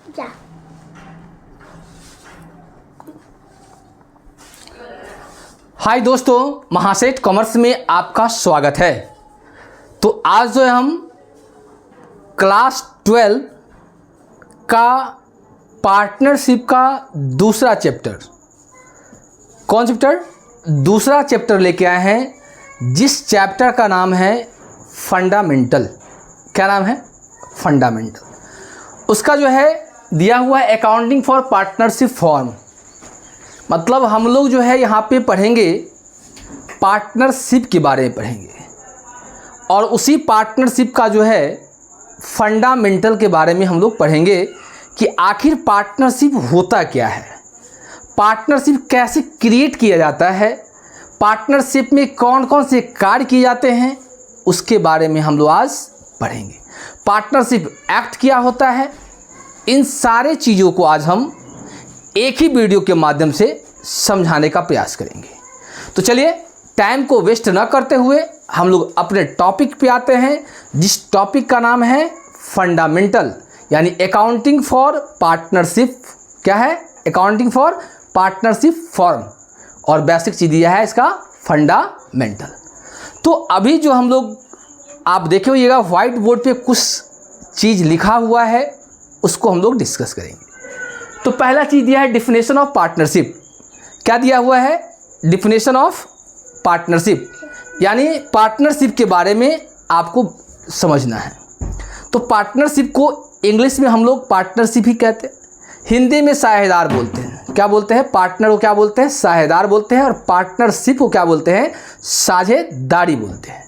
जा। हाय दोस्तों, महासेठ कॉमर्स में आपका स्वागत है। तो आज जो है हम क्लास 12 का पार्टनरशिप का दूसरा चैप्टर, कौन चैप्टर? दूसरा चैप्टर लेके आए हैं, जिस चैप्टर का नाम है फंडामेंटल। क्या नाम है? फंडामेंटल। उसका जो है दिया हुआ है अकाउंटिंग फॉर पार्टनरशिप फॉर्म। मतलब हम लोग जो है यहाँ पे पढ़ेंगे पार्टनरशिप के बारे में पढ़ेंगे, और उसी पार्टनरशिप का जो है फंडामेंटल के बारे में हम लोग पढ़ेंगे कि आखिर पार्टनरशिप होता क्या है, पार्टनरशिप कैसे क्रिएट किया जाता है, पार्टनरशिप में कौन कौन से कार्य किए जाते हैं, उसके बारे में हम लोग आज पढ़ेंगे। पार्टनरशिप एक्ट क्या होता है, इन सारे चीज़ों को आज हम एक ही वीडियो के माध्यम से समझाने का प्रयास करेंगे। तो चलिए टाइम को वेस्ट न करते हुए हम लोग अपने टॉपिक पे आते हैं, जिस टॉपिक का नाम है फंडामेंटल, यानी अकाउंटिंग फॉर पार्टनरशिप। क्या है? अकाउंटिंग फॉर पार्टनरशिप फॉर्म, और बेसिक चीज़ दिया है इसका फंडामेंटल। तो अभी जो हम लोग आप देखे होइएगा व्हाइट बोर्ड पे कुछ चीज़ लिखा हुआ है, उसको हम लोग डिस्कस करेंगे। तो पहला चीज़ दिया है डिफिनेशन ऑफ पार्टनरशिप। क्या दिया हुआ है? डिफिनेशन ऑफ पार्टनरशिप, यानी पार्टनरशिप के बारे में आपको समझना है। तो पार्टनरशिप को इंग्लिश में हम लोग पार्टनरशिप ही कहते हैं, हिंदी में साझेदार बोलते हैं। क्या बोलते हैं? पार्टनर को क्या बोलते हैं? साझेदार बोलते हैं, और पार्टनरशिप को क्या बोलते हैं? साझेदारी बोलते हैं।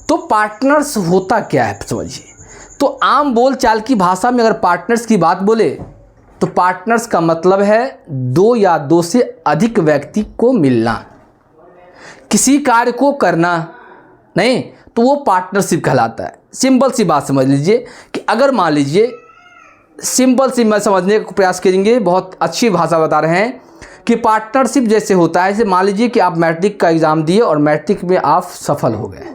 तो पार्टनर्स होता क्या है समझिए। तो आम बोल चाल की भाषा में अगर पार्टनर्स की बात बोले तो पार्टनर्स का मतलब है दो या दो से अधिक व्यक्ति को मिलना, किसी कार्य को करना, नहीं तो वो पार्टनरशिप कहलाता है। सिंपल सी बात समझ लीजिए कि अगर मान लीजिए, सिंपल सी मैं समझने का प्रयास करेंगे, बहुत अच्छी भाषा बता रहे हैं कि पार्टनरशिप जैसे होता है, जैसे मान लीजिए कि आप मैट्रिक का एग्ज़ाम दिए और मैट्रिक में आप सफल हो गए।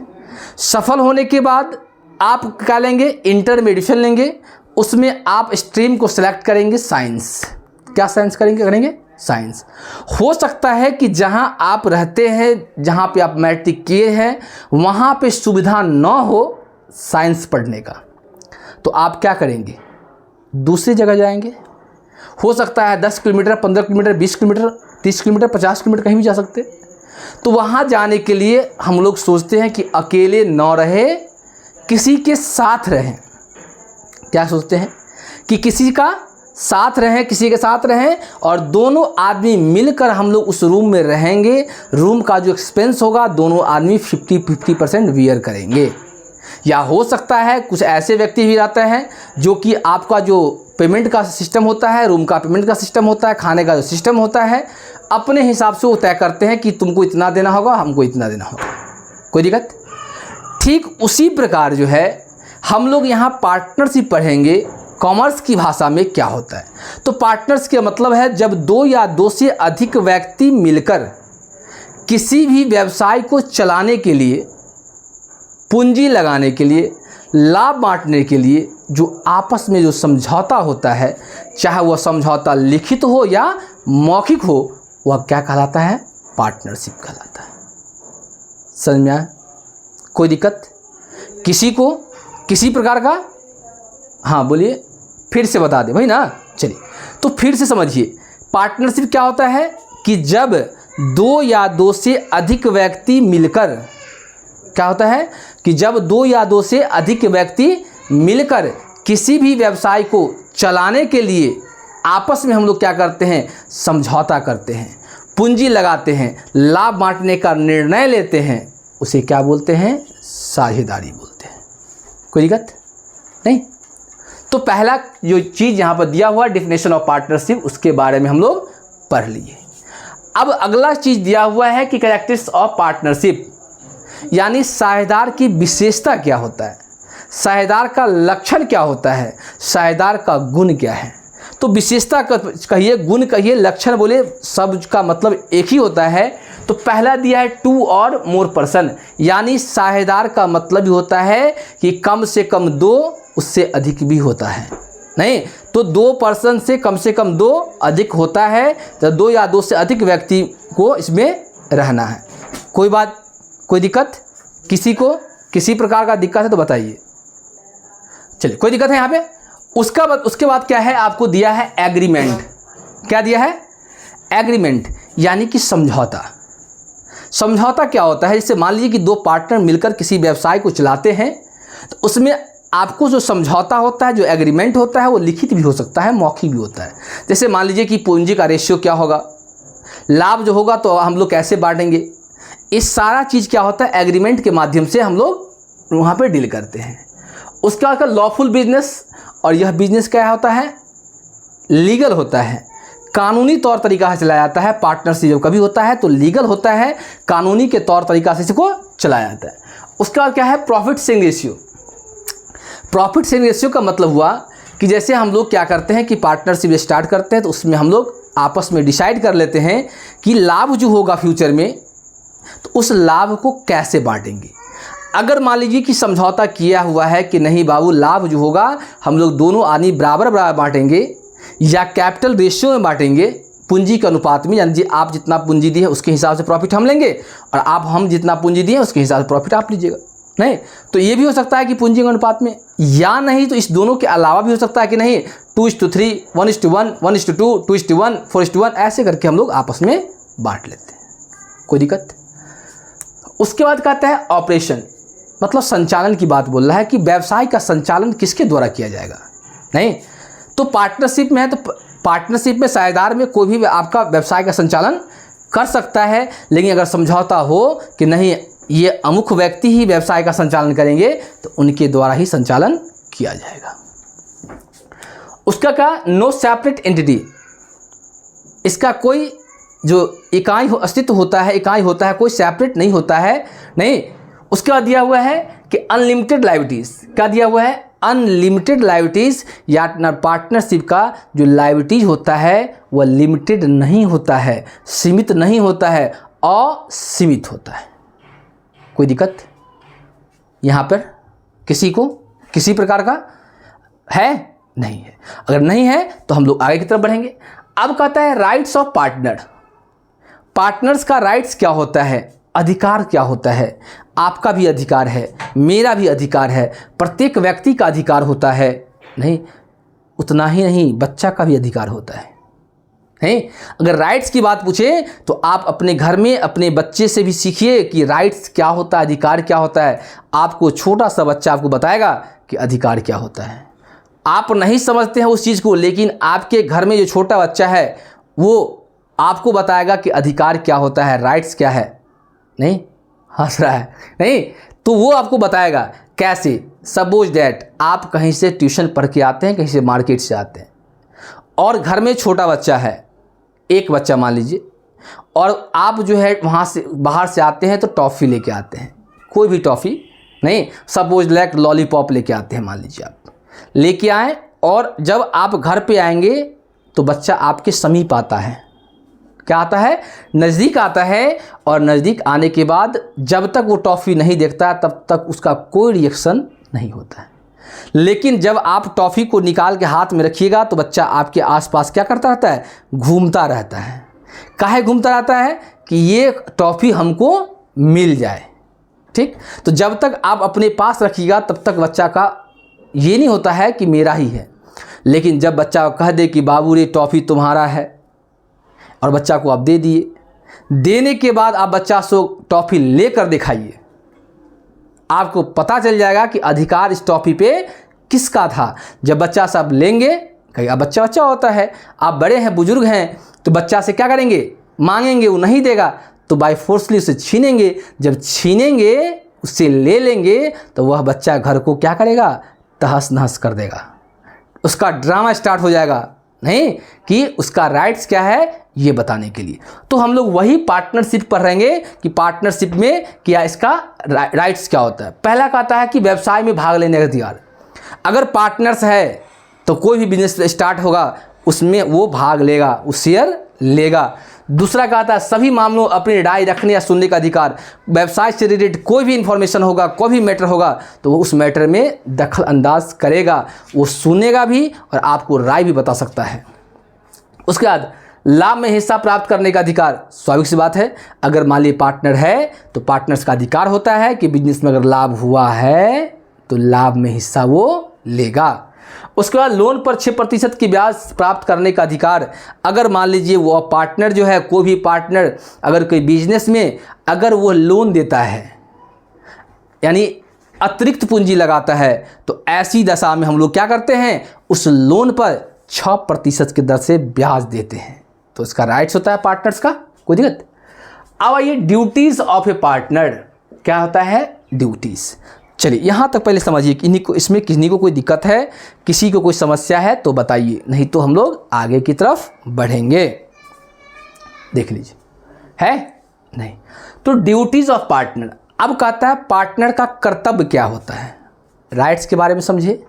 सफल होने के बाद आप क्या लेंगे? इंटर में एडमिशन लेंगे, उसमें आप स्ट्रीम को सिलेक्ट करेंगे साइंस। क्या साइंस करेंगे? साइंस। हो सकता है कि जहां आप रहते हैं, जहां पे आप मैट्रिक किए हैं, वहां पे सुविधा न हो साइंस पढ़ने का, तो आप क्या करेंगे? दूसरी जगह जाएंगे। हो सकता है 10 kilometre, 15 kilometre, 20 kilometre, 30 kilometre, 50 kilometre, कहीं भी जा सकते। तो वहाँ जाने के लिए हम लोग सोचते हैं कि अकेले न रहे, किसी के साथ रहें। क्या सोचते हैं? कि किसी का साथ रहें, किसी के साथ रहें, और दोनों आदमी मिलकर हम लोग उस रूम में रहेंगे। रूम का जो एक्सपेंस होगा दोनों आदमी 50% वियर करेंगे। या हो सकता है कुछ ऐसे व्यक्ति भी रहते हैं जो कि आपका जो पेमेंट का सिस्टम होता है, रूम का पेमेंट का सिस्टम होता है, खाने का जो सिस्टम होता है, अपने हिसाब से वो तय करते हैं कि तुमको इतना देना होगा, हमको इतना देना होगा। कोई दिक्कत? ठीक उसी प्रकार जो है हम लोग यहाँ पार्टनरशिप पढ़ेंगे, कॉमर्स की भाषा में क्या होता है। तो पार्टनर्स का मतलब है जब दो या दो से अधिक व्यक्ति मिलकर किसी भी व्यवसाय को चलाने के लिए, पूंजी लगाने के लिए, लाभ बांटने के लिए जो आपस में जो समझौता होता है, चाहे वह समझौता लिखित हो या मौखिक हो, वह क्या कहलाता है? पार्टनरशिप कहलाता है। समझ में आया? कोई दिक्कत? किसी को किसी प्रकार का? हाँ बोलिए, फिर से बता दे भाई ना। चलिए तो फिर से समझिए, पार्टनरशिप क्या होता है कि जब दो या दो से अधिक व्यक्ति मिलकर, क्या होता है कि जब दो या दो से अधिक व्यक्ति मिलकर किसी भी व्यवसाय को चलाने के लिए आपस में हम लोग क्या करते हैं? समझौता करते हैं, पूंजी लगाते हैं, लाभ बांटने का निर्णय लेते हैं, उसे क्या बोलते हैं? साझेदारी बोलते हैं। कोई दिक्कत नहीं? तो पहला जो चीज़ यहाँ पर दिया हुआ डिफिनेशन ऑफ पार्टनरशिप, उसके बारे में हम लोग पढ़ लिए। अब अगला चीज़ दिया हुआ है कि कैरेक्टरिस्टिक्स ऑफ पार्टनरशिप, यानी साझेदार की विशेषता क्या होता है, साझेदार का लक्षण क्या होता है, साझेदार का गुण क्या है। तो विशेषता कहिए, गुण कहिए, लक्षण बोले, सब का मतलब एक ही होता है। तो पहला दिया है 2 और मोर पर्सन, यानी साझेदार का मतलब भी होता है कि कम से कम 2, उससे अधिक भी होता है। नहीं, तो 2 पर्सन से कम 2 अधिक होता है, तो 2 या 2 से अधिक व्यक्ति को इसमें रहना है। कोई बात, कोई दिक्कत किसी को, किसी प्रकार का दिक्कत है तो बताइए। चलिए, कोई दिक्कत है यहाँ पे। उसके बाद क्या है, आपको दिया है एग्रीमेंट। क्या दिया है? एग्रीमेंट, यानी कि समझौता। समझौता क्या होता है? जैसे मान लीजिए कि 2 पार्टनर मिलकर किसी व्यवसाय को चलाते हैं, तो उसमें आपको जो समझौता होता है, जो एग्रीमेंट होता है, वो लिखित भी हो सकता है, मौखिक भी होता है। जैसे मान लीजिए कि पूंजी का रेशियो क्या होगा, लाभ जो होगा तो हम लोग कैसे बांटेंगे, इस सारा चीज़ क्या होता है, एग्रीमेंट के माध्यम से हम लोग वहाँ पे डील करते हैं। उसके बाद लॉफुल बिजनेस, और यह बिजनेस क्या होता है, लीगल होता है, कानूनी तौर तरीका से चलाया जाता है। पार्टनरशिप जब कभी होता है तो लीगल होता है, कानूनी के तौर तरीका से इसको चलाया जाता है। उसके बाद क्या है, profit sharing ratio. Profit sharing ratio का मतलब हुआ कि जैसे हम लोग क्या करते हैं कि पार्टनरशिप स्टार्ट करते हैं, तो उसमें हम लोग आपस में डिसाइड कर लेते हैं कि लाभ जो होगा फ्यूचर में, तो उस लाभ को कैसे बांटेंगे। अगर मान लीजिए कि समझौता किया हुआ है कि नहीं बाबू, लाभ जो होगा हम लोग दोनों आदमी बराबर बराबर बांटेंगे, या कैपिटल रेशियो में बांटेंगे, पूंजी के अनुपात में, यानी आप जितना पूंजी दी है उसके हिसाब से प्रॉफिट हम लेंगे, और हम जितना पूंजी दिए उसके हिसाब से प्रॉफिट आप लीजिएगा। नहीं तो ये भी हो सकता है कि पूंजी के अनुपात में, या नहीं तो इस दोनों के अलावा भी हो सकता है कि नहीं 2:3, 1:1, 1:2, 2:1, 4:1, ऐसे करके हम लोग आपस में बांट लेते हैं। कोई दिक्कत? उसके बाद कहता है ऑपरेशन, मतलब संचालन की बात बोल रहा है कि व्यवसाय का संचालन किसके द्वारा किया जाएगा। नहीं तो पार्टनरशिप में है, तो पार्टनरशिप में साझेदार में कोई भी आपका व्यवसाय का संचालन कर सकता है, लेकिन अगर समझौता हो कि नहीं ये अमुक व्यक्ति ही व्यवसाय का संचालन करेंगे, तो उनके द्वारा ही संचालन किया जाएगा। उसका क्या, नो सेपरेट एंटिटी, इसका कोई जो इकाई अस्तित्व होता है, इकाई होता है, कोई सेपरेट नहीं होता है। नहीं, उसके बाद दिया हुआ है कि अनलिमिटेड लायबिलिटीज। क्या दिया हुआ है? अनलिमिटेड लायबिलिटीज, या पार्टनरशिप का जो लायबिलिटीज होता है वह लिमिटेड नहीं होता है, सीमित नहीं होता है, असीमित होता है। कोई दिक्कत यहाँ पर किसी को, किसी प्रकार का है? नहीं है। अगर नहीं है तो हम लोग आगे की तरफ बढ़ेंगे। अब कहता है राइट्स ऑफ पार्टनर। पार्टनर्स का राइट्स क्या होता है, अधिकार क्या होता है। आपका भी अधिकार है, मेरा भी अधिकार है, प्रत्येक व्यक्ति का अधिकार होता है। नहीं उतना ही नहीं, बच्चा का भी अधिकार होता है। नहीं, अगर राइट्स की बात पूछे तो आप अपने घर में अपने बच्चे से भी सीखिए कि राइट्स क्या होता है, अधिकार क्या होता है। आपको छोटा सा बच्चा आपको बताएगा कि अधिकार क्या होता है। आप नहीं समझते हैं उस चीज़ को, लेकिन आपके घर में जो छोटा बच्चा है वो आपको बताएगा कि अधिकार क्या होता है, राइट्स क्या है। नहीं हंस रहा है? नहीं, तो वो आपको बताएगा। कैसे? सपोज दैट आप कहीं से ट्यूशन पढ़ के आते हैं, कहीं से मार्केट से आते हैं, और घर में छोटा बच्चा है, एक बच्चा मान लीजिए, और आप जो है वहाँ से बाहर से आते हैं तो टॉफ़ी लेके आते हैं, कोई भी टॉफ़ी नहीं, सपोज लाइक लॉलीपॉप लेके आते हैं, मान लीजिए आप लेके आए, और जब आप घर पे आएंगे तो बच्चा आपके समीप आता है। क्या आता है? नज़दीक आता है, और नज़दीक आने के बाद जब तक वो टॉफ़ी नहीं देखता तब तक उसका कोई रिएक्शन नहीं होता है। लेकिन जब आप टॉफ़ी को निकाल के हाथ में रखिएगा तो बच्चा आपके आसपास क्या करता रहता है? घूमता रहता है। काहे घूमता रहता है? कि ये टॉफ़ी हमको मिल जाए। ठीक, तो जब तक आप अपने पास रखिएगा तब तक बच्चा का ये नहीं होता है कि मेरा ही है। लेकिन जब बच्चा कह दे कि बाबू ये टॉफ़ी तुम्हारा है, और बच्चा को आप दे दिए, देने के बाद आप बच्चा से टॉफ़ी लेकर दिखाइए, आपको पता चल जाएगा कि अधिकार इस टॉफ़ी पे किसका था। जब बच्चा सब लेंगे, कहीं बच्चा बच्चा होता है, आप बड़े हैं, बुजुर्ग हैं, तो बच्चा से क्या करेंगे? मांगेंगे, वो नहीं देगा तो बाय फोर्सली उसे छीनेंगे। जब छीनेंगे, उससे ले लेंगे, तो वह बच्चा घर को क्या करेगा? तहस नहस कर देगा। उसका ड्रामा स्टार्ट हो जाएगा, नहीं कि उसका राइट्स क्या है ये बताने के लिए। तो हम लोग वही पार्टनरशिप पर रहेंगे कि पार्टनरशिप में क्या इसका राइट्स क्या होता है। पहला कहता है कि व्यवसाय में भाग लेने का अधिकार। अगर पार्टनर्स है तो कोई भी बिजनेस स्टार्ट होगा उसमें वो भाग लेगा, वो शेयर लेगा। दूसरा कहा था सभी मामलों अपनी राय रखने या सुनने का अधिकार। व्यवसाय से रिलेटेड कोई भी इंफॉर्मेशन होगा, कोई भी मैटर होगा तो वो उस मैटर में दखल अंदाज करेगा, वो सुनेगा भी और आपको राय भी बता सकता है। उसके बाद लाभ में हिस्सा प्राप्त करने का अधिकार। स्वाभाविक सी बात है, अगर मान लीजिए पार्टनर है तो पार्टनर्स का अधिकार होता है कि बिजनेस में अगर लाभ हुआ है तो लाभ में हिस्सा वो लेगा। उसके बाद लोन पर 6% की ब्याज प्राप्त करने का अधिकार। अगर मान लीजिए वो पार्टनर जो है, कोई भी पार्टनर अगर कोई बिजनेस में अगर वो लोन देता है यानी अतिरिक्त पूंजी लगाता है तो ऐसी दशा में हम लोग क्या करते हैं, उस लोन पर 6% की दर से ब्याज देते हैं। तो इसका राइट्स होता है पार्टनर्स का, कोई दिक्कत। अब आइए ड्यूटीज़ ऑफ ए पार्टनर, क्या होता है ड्यूटीज़। चलिए यहाँ तक पहले समझिए कि इन्हीं को, इसमें किसी को कोई दिक्कत है, किसी को कोई समस्या है तो बताइए, नहीं तो हम लोग आगे की तरफ बढ़ेंगे। देख लीजिए, है नहीं तो ड्यूटीज़ ऑफ पार्टनर। अब कहता है पार्टनर का कर्तव्य क्या होता है, राइट्स के बारे में समझिए,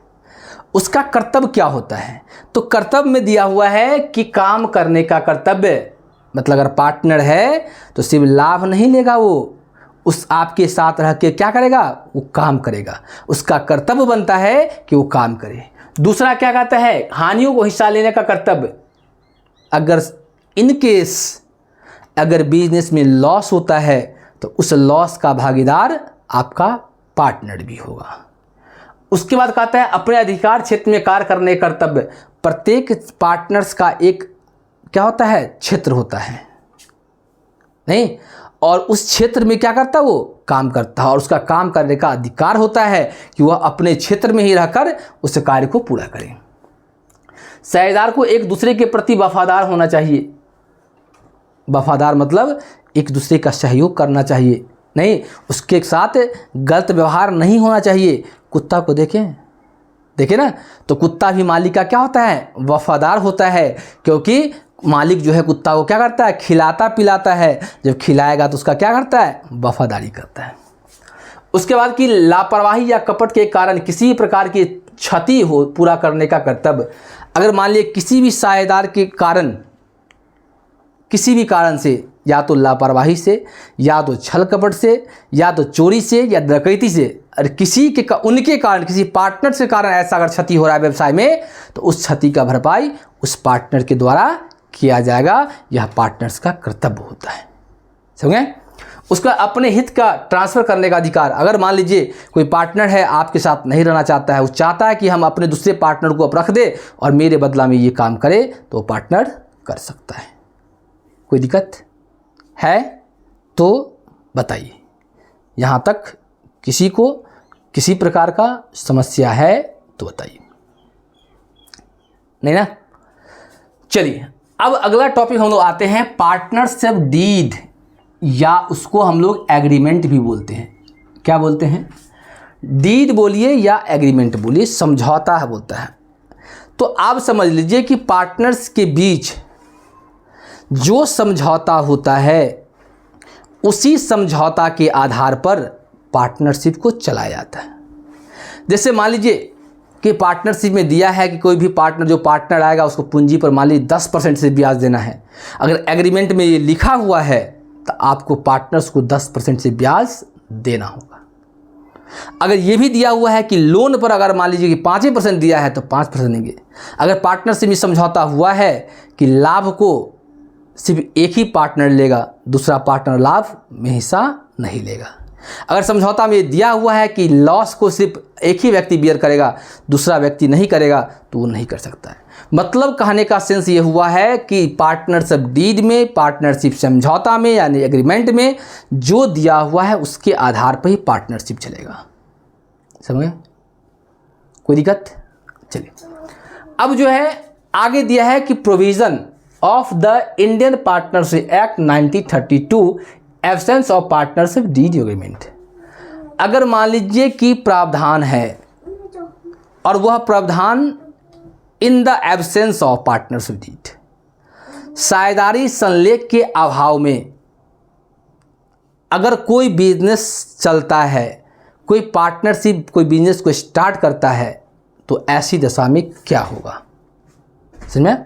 उसका कर्तव्य क्या होता है। तो कर्तव्य में दिया हुआ है कि काम करने का कर्तव्य, मतलब अगर पार्टनर है तो सिर्फ लाभ नहीं लेगा, वो उस आपके साथ रह के क्या करेगा, वो काम करेगा। उसका कर्तव्य बनता है कि वो काम करे। दूसरा क्या कहता है, हानियों को हिस्सा लेने का कर्तव्य। अगर इन केस अगर बिजनेस में लॉस होता है तो उस लॉस का भागीदार आपका पार्टनर भी होगा। उसके बाद कहता है अपने अधिकार क्षेत्र में कार्य करने का कर्तव्य। प्रत्येक पार्टनर्स का एक क्या होता है, क्षेत्र होता है नहीं, और उस क्षेत्र में क्या करता है, वो काम करता है और उसका काम करने का अधिकार होता है कि वह अपने क्षेत्र में ही रहकर उस कार्य को पूरा करे। साझेदार को एक दूसरे के प्रति वफादार होना चाहिए। वफादार मतलब एक दूसरे का सहयोग करना चाहिए, नहीं उसके साथ गलत व्यवहार नहीं होना चाहिए। कुत्ता को देखें ना, तो कुत्ता भी मालिक का क्या होता है, वफादार होता है, क्योंकि मालिक जो है कुत्ता को क्या करता है, खिलाता पिलाता है। जब खिलाएगा तो उसका क्या करता है, वफादारी करता है। उसके बाद कि लापरवाही या कपट के कारण किसी प्रकार की क्षति हो पूरा करने का कर्तव्य। अगर मान लीजिए किसी भी साझेदार के कारण, किसी भी कारण से, या तो लापरवाही से, या तो छल कपट से, या तो चोरी से, या डकैती से, और किसी के उनके कारण, किसी पार्टनर के कारण ऐसा अगर क्षति हो रहा है व्यवसाय में तो उस क्षति का भरपाई उस पार्टनर के द्वारा किया जाएगा। यह पार्टनर्स का कर्तव्य होता है, समझे। उसका अपने हित का ट्रांसफ़र करने का अधिकार। अगर मान लीजिए कोई पार्टनर है आपके साथ नहीं रहना चाहता है, वो चाहता है कि हम अपने दूसरे पार्टनर को अब रख दे और मेरे बदला में ये काम करे, तो वो पार्टनर कर सकता है। कोई दिक्कत है तो बताइए। यहाँ तक किसी को किसी प्रकार का समस्या है तो बताइए, नहीं ना। चलिए अब अगला टॉपिक हम लोग आते हैं पार्टनरशिप डीड, या उसको हम लोग एग्रीमेंट भी बोलते हैं। क्या बोलते हैं, डीड बोलिए या एग्रीमेंट बोलिए, समझौता है बोलता है। तो आप समझ लीजिए कि पार्टनर्स के बीच जो समझौता होता है उसी समझौता के आधार पर पार्टनरशिप को चलाया जाता है। जैसे मान लीजिए कि पार्टनरशिप में दिया है कि कोई भी पार्टनर, जो पार्टनर आएगा उसको पूंजी पर मान लीजिए 10% से ब्याज देना है। अगर एग्रीमेंट में ये लिखा हुआ है तो आपको पार्टनर्स को 10% से ब्याज देना होगा। अगर ये भी दिया हुआ है कि लोन पर अगर मान लीजिए कि 5% दिया है तो 5% देंगे। अगर पार्टनरशिप में समझौता हुआ है कि लाभ को सिर्फ एक ही पार्टनर लेगा, दूसरा पार्टनर लाभ में हिस्सा नहीं लेगा। अगर समझौता में दिया हुआ है कि लॉस को सिर्फ एक ही व्यक्ति बियर करेगा, दूसरा व्यक्ति नहीं करेगा, तो वो नहीं कर सकता है। मतलब कहने का सेंस ये हुआ है कि पार्टनरशिप डीड में, पार्टनरशिप समझौता में यानी एग्रीमेंट में जो दिया हुआ है उसके आधार पर ही पार्टनरशिप चलेगा। समझे, कोई दिक्कत। चलिए अब जो है आगे दिया है कि provision of the Indian Partnership Act 1932 absence of partnership deed agreement. अगर मान लीजिए कि प्रावधान है और वह प्रावधान in the absence of partnership deed, साझेदारी संलेख के अभाव में अगर कोई बिजनेस चलता है, कोई पार्टनरशिप कोई बिजनेस को स्टार्ट करता है, तो ऐसी दशा में क्या होगा, समझे।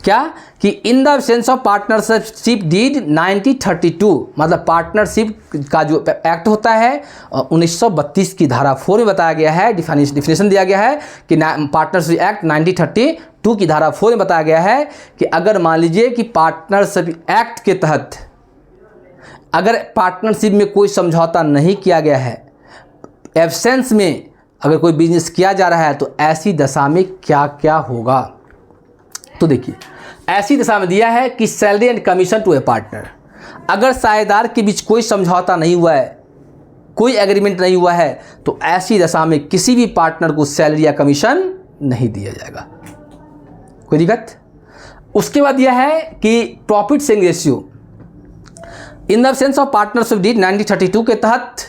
क्या कि in the absence of partnership deed 1932, मतलब पार्टनरशिप का जो एक्ट होता है 1932 की धारा 4 में बताया गया है, डिफिनेशन दिया गया है कि पार्टनरशिप एक्ट 1932 की धारा 4 में बताया गया है कि अगर मान लीजिए कि पार्टनरशिप एक्ट के तहत अगर पार्टनरशिप में कोई समझौता नहीं किया गया है, एब्सेंस में अगर कोई बिजनेस किया जा रहा है, तो ऐसी दशा में क्या क्या होगा। तो देखिए, ऐसी दशा में दिया है कि salary and commission to a partner, अगर साझेदार के बीच कोई समझौता नहीं हुआ है, कोई एग्रीमेंट नहीं हुआ है, तो ऐसी दशा में किसी भी पार्टनर को सैलरी या कमीशन नहीं दिया जाएगा। कोई दिक्कत। उसके बाद यह है कि profit sharing ratio in the absence of partnership deed 1932 के तहत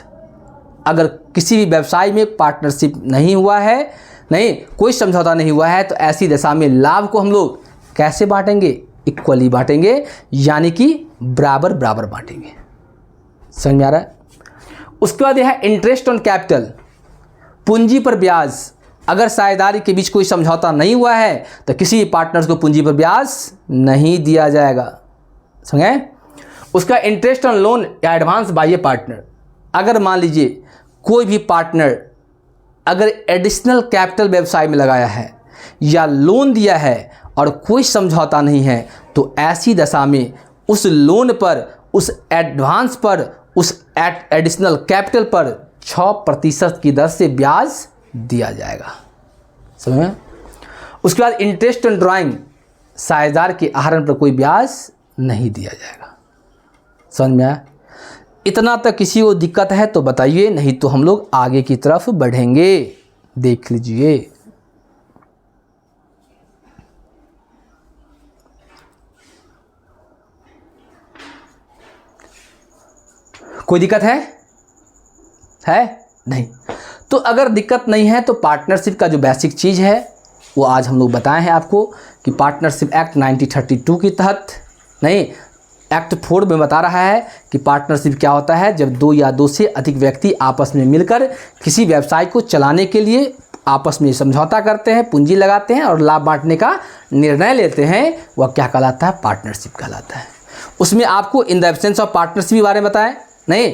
अगर किसी भी व्यवसाय में पार्टनरशिप नहीं हुआ है, नहीं कोई समझौता नहीं हुआ है, तो ऐसी दशा में लाभ को हम लोग कैसे बांटेंगे, इक्वली बांटेंगे, यानी कि बराबर बराबर बांटेंगे। समझ में आ रहा है। उसके बाद यह है इंटरेस्ट ऑन कैपिटल, पूंजी पर ब्याज, अगर साझेदारी के बीच कोई समझौता नहीं हुआ है तो किसी पार्टनर्स को पूंजी पर ब्याज नहीं दिया जाएगा। समझे। उसका इंटरेस्ट ऑन लोन या एडवांस बाय ए पार्टनर, अगर मान लीजिए कोई भी पार्टनर अगर एडिशनल कैपिटल व्यवसाय में लगाया है या लोन दिया है और कोई समझौता नहीं है, तो ऐसी दशा में उस लोन पर, उस एडवांस पर, उस एडिशनल कैपिटल पर 6% की दर से ब्याज दिया जाएगा। समझ में। उसके बाद इंटरेस्ट ऑन ड्राइंग, साझेदार के आहरण पर कोई ब्याज नहीं दिया जाएगा। समझ में आया। इतना तक किसी को दिक्कत है तो बताइए, नहीं तो हम लोग आगे की तरफ बढ़ेंगे। देख लीजिए। कोई दिक्कत है नहीं। तो अगर दिक्कत नहीं है तो पार्टनरशिप का जो बेसिक चीज़ है वो आज हम लोग बताए हैं आपको कि पार्टनरशिप एक्ट 1932 के तहत, नहीं एक्ट 4 में बता रहा है कि पार्टनरशिप क्या होता है, जब दो या दो से अधिक व्यक्ति आपस में मिलकर किसी व्यवसाय को चलाने के लिए आपस में समझौता करते हैं, पूंजी लगाते हैं और लाभ बांटने का निर्णय लेते हैं, वह क्या कहलाता है, पार्टनरशिप कहलाता है। उसमें आपको इन द एब्सेंस ऑफ पार्टनरशिप के बारे में बताएं, नहीं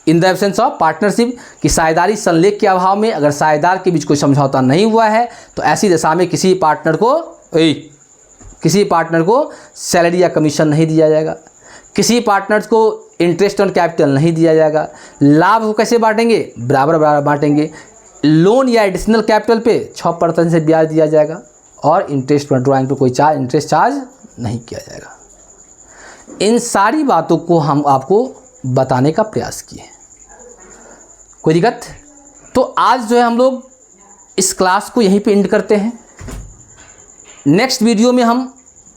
इन द एब्सेंस ऑफ पार्टनरशिप की साझेदारी संलेख के अभाव में अगर साझेदार के बीच कोई समझौता नहीं हुआ है, तो ऐसी दशा में किसी पार्टनर को सैलरी या कमीशन नहीं दिया जाएगा, किसी पार्टनर्स को इंटरेस्ट ऑन कैपिटल नहीं दिया जाएगा, लाभ को कैसे बांटेंगे, बराबर बराबर बांटेंगे, लोन या एडिशनल कैपिटल पे 6% से ब्याज दिया जाएगा और इंटरेस्ट पर ड्राइंग पे कोई इंटरेस्ट चार्ज नहीं किया जाएगा। इन सारी बातों को हम आपको बताने का प्रयास किए। कोई दिक्कत। तो आज जो है हम लोग इस क्लास को यहीं पे एंड करते हैं। नेक्स्ट वीडियो में हम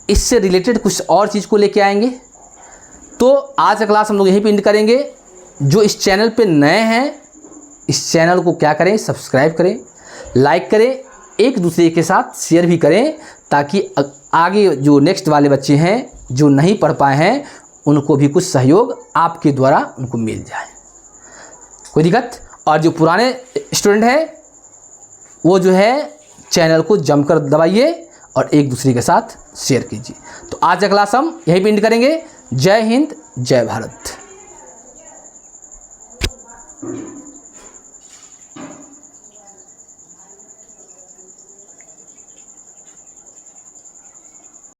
इससे रिलेटेड कुछ और चीज़ को लेके आएंगे। तो आज का क्लास हम लोग यहीं पे एंड करेंगे। जो इस चैनल पे नए हैं, इस चैनल को क्या करें, सब्सक्राइब करें, लाइक करें, एक दूसरे के साथ शेयर भी करें, ताकि आगे जो नेक्स्ट वाले बच्चे हैं जो नहीं पढ़ पाए हैं उनको भी कुछ सहयोग आपके द्वारा उनको मिल जाए। कोई दिक्कत। और जो पुराने स्टूडेंट हैं वो जो है चैनल को जमकर दबाइए और एक दूसरे के साथ शेयर कीजिए। तो आज का क्लास हम यहीं पे एंड करेंगे। जय हिंद, जय भारत।